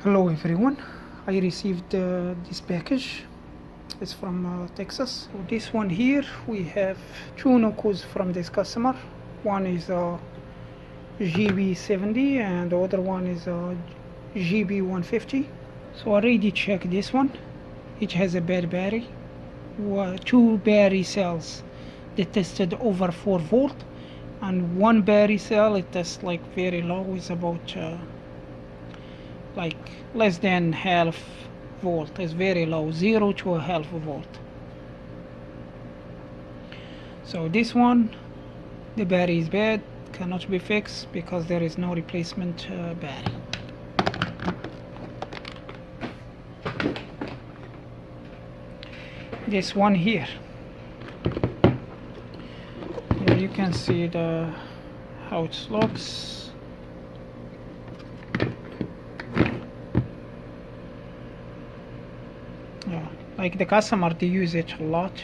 Hello everyone, I received this package. It's from Texas. So this one here, we have two nocos from this customer. One is gb150 and the other one is gb150. So I already checked this one. It has a bad battery. Two battery cells they tested over 4 volt, and one battery cell it tests like very low. It's about like less than half volt. Is very low, 0 to a half volt. So this one, the battery is bad, cannot be fixed because there is no replacement battery. This one here you can see how it looks. Like the customer, they use it a lot,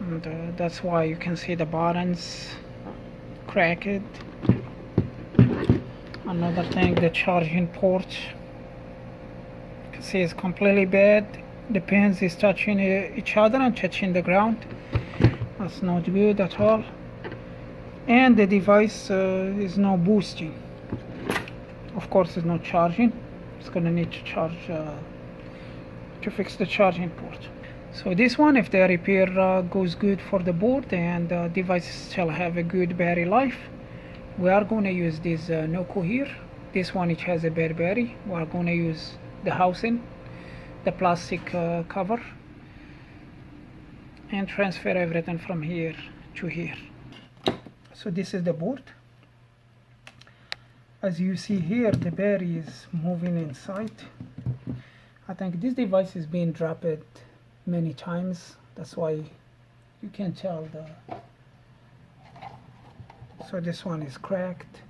and that's why you can see the buttons cracked. Another thing, the charging port, you can see it's completely bad. The pins is touching each other and touching the ground. That's not good at all. And the device is not boosting. Of course, it's not charging. It's gonna need to charge to fix the charging port. So this one, if the repair goes good for the board and the device shall have a good battery life, we are going to use this noco here. This one, it has a bad battery. We are going to use the housing, the plastic cover, and transfer everything from here to here. So this is the board. As you see here, the battery is moving inside. I think this device is being dropped many times. That's why you can tell so this one is cracked.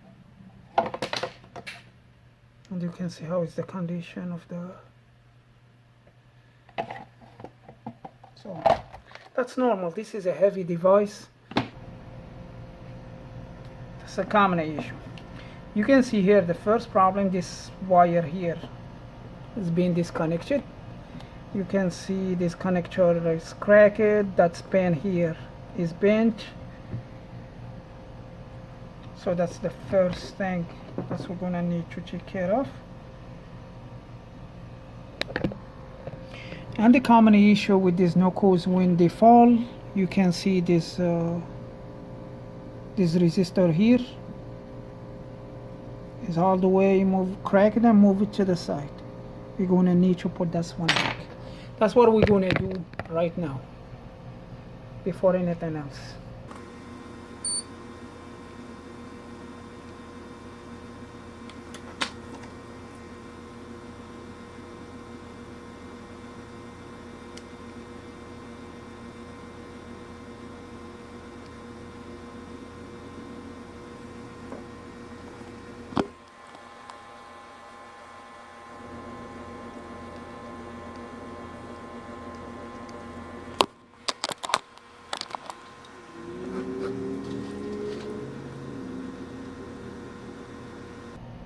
And you can see how is the condition of the... So that's normal. This is a heavy device. That's a common issue. You can see here the first problem, this wire here is being disconnected. You can see this connector is cracked. That span here is bent. So that's the first thing that we're gonna need to take care of. And the common issue with these nocos, when they fall, you can see this this resistor here is all the way cracked and move it to the side. We're going to need to put this one back. That's what we're going to do right now before anything else.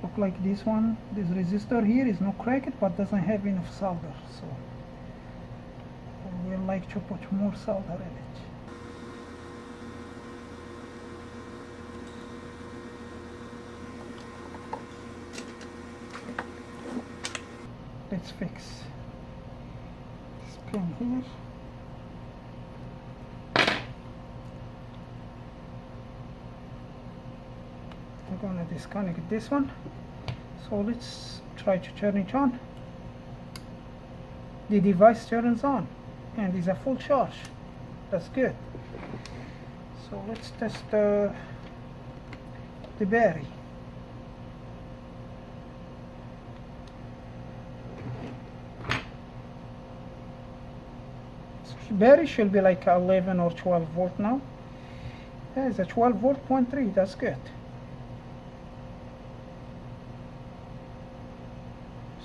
Look like this one, this resistor here is not cracked but doesn't have enough solder, so we'd like to put more solder in it. Let's fix this pin here. We're going to disconnect this one. So let's try to turn it on. The device turns on and is a full charge. That's good. So let's test the battery. So battery should be like 11 or 12 volt now. That is a 12 volt 0.3. That's good.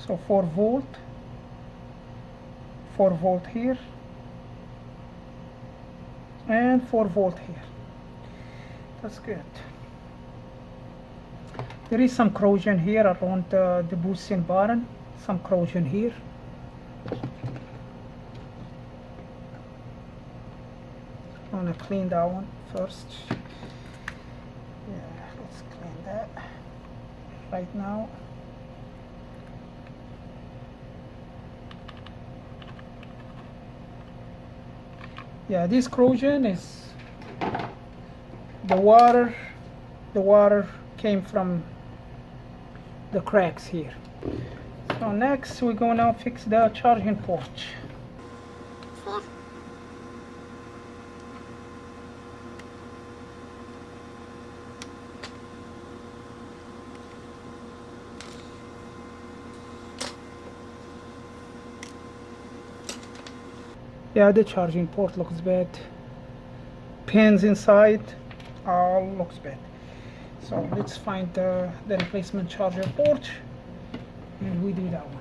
So 4 volt here, and 4 volt here. That's good. There is some corrosion here around the boosting button, some corrosion here. I'm gonna clean that one first. Yeah, let's clean that right now. Yeah, this corrosion is the water came from the cracks here. So next we're gonna fix the charging port. Yeah, the charging port looks bad. Pins inside all looks bad. So let's find the replacement charger port and we do that one.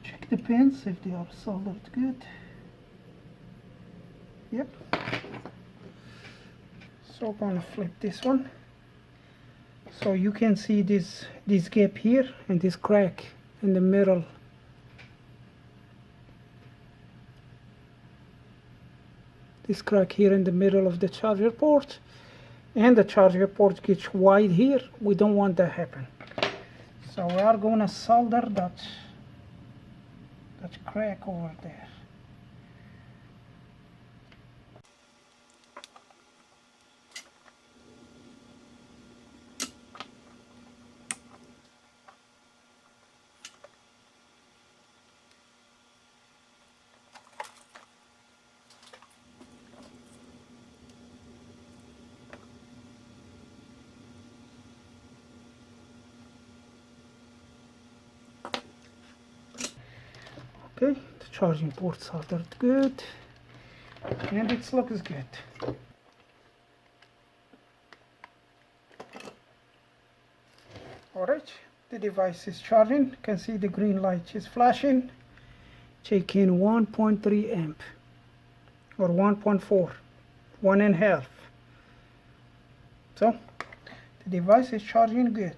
Check the pins if they are soldered good. Yep. So I'm gonna flip this one. So you can see this gap here and this crack in the middle. This crack here in the middle of the charger port, and the charger port gets wide here. We don't want that happen. So we are gonna solder that crack over there. Okay, the charging port soldered good, and it looks good. Alright, the device is charging. You can see the green light is flashing. Taking 1.3 amp or 1.4, 1.5. So the device is charging good.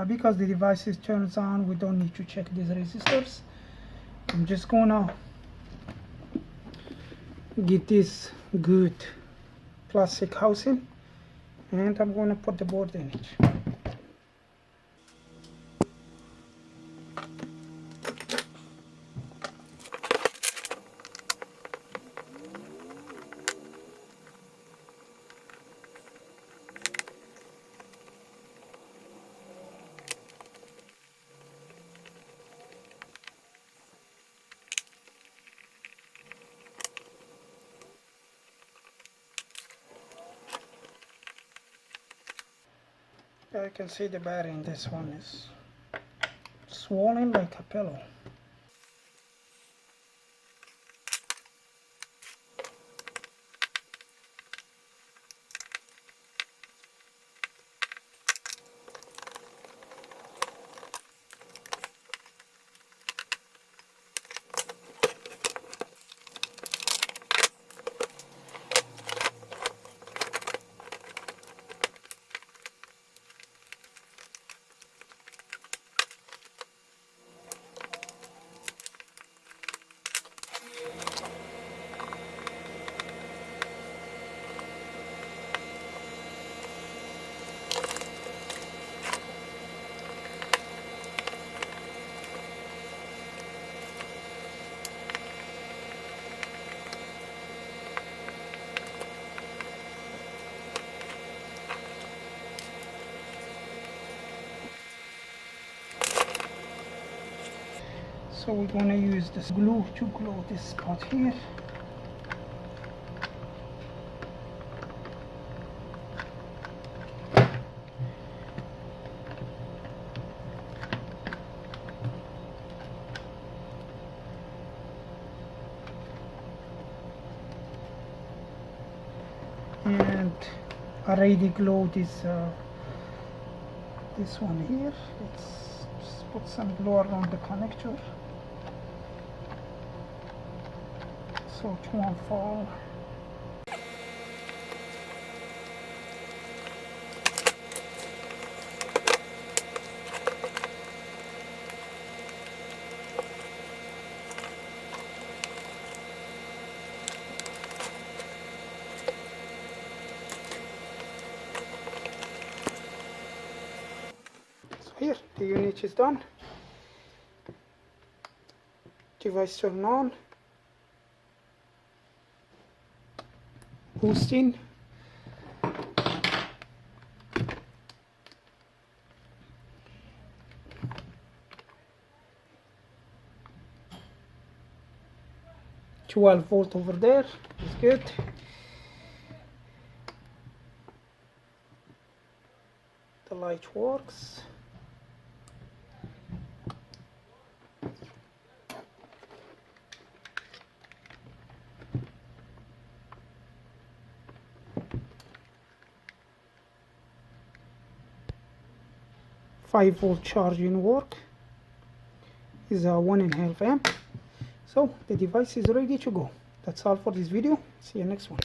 Because the device is turns on, we don't need to check these resistors. I'm just gonna get this good plastic housing and I'm gonna put the board in it. I can see the battery in this one is swollen like a pillow. So we're going to use this glue to glue this spot here. And already glued this one here. Let's just put some glue around the connector so it won't fall. So here, the unit is done. Device turn on. Boosting. $12 volt over there is good. The light works. $5 charging work is a 1.5 amp. So the device is ready to go. That's all for this video. See you next one.